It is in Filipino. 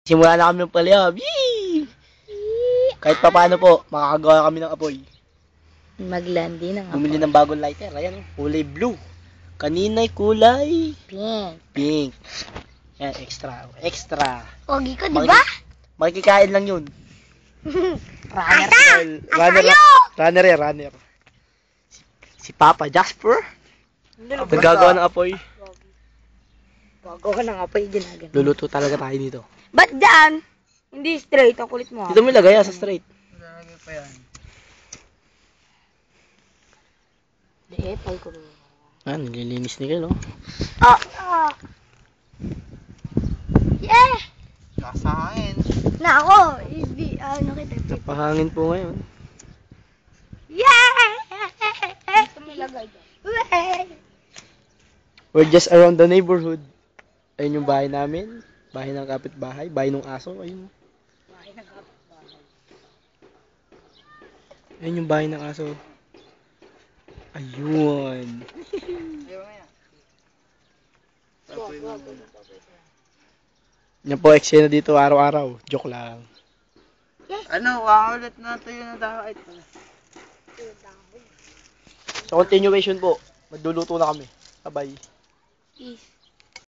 Simula na kami ng palihab. Yee! Kahit pa paano po, makakagawa kami ng apoy. Maglandi ng apoy. Bumili ng bagong lighter. Ayan, kulay blue. Kanina'y kulay Pink. pink. Ayan, extra. Extra. Pogi ko, di ba? Makikikain lang yun. Runner. Runner. Si Papa Jasper. Nagagawa ng apoy. Gagawa ng apoy, ginagano. Luluto talaga tayo dito. Ba't dyan? Hindi straight, ang kulit mo. Dito mo ilagay sa straight. Lalagay pa yan. Epal ko. Naglilinis ni Kel, no? Yeah! Nasa hangin. Nako, hindi, ano kita. Napahangin po ngayon. Yeah! Ito may lagay dyan. We're just around the neighborhood. Ayun yung bahay namin. Bahay ng kapitbahay. Bahay ng aso. Ayun. Ayun yung bahay ng aso. Ayun. Yan po, eksena dito araw-araw. Joke lang. Ano, ulit na tuyo na daw. So, continuation po. Magluluto na kami. Bye-bye. Peace.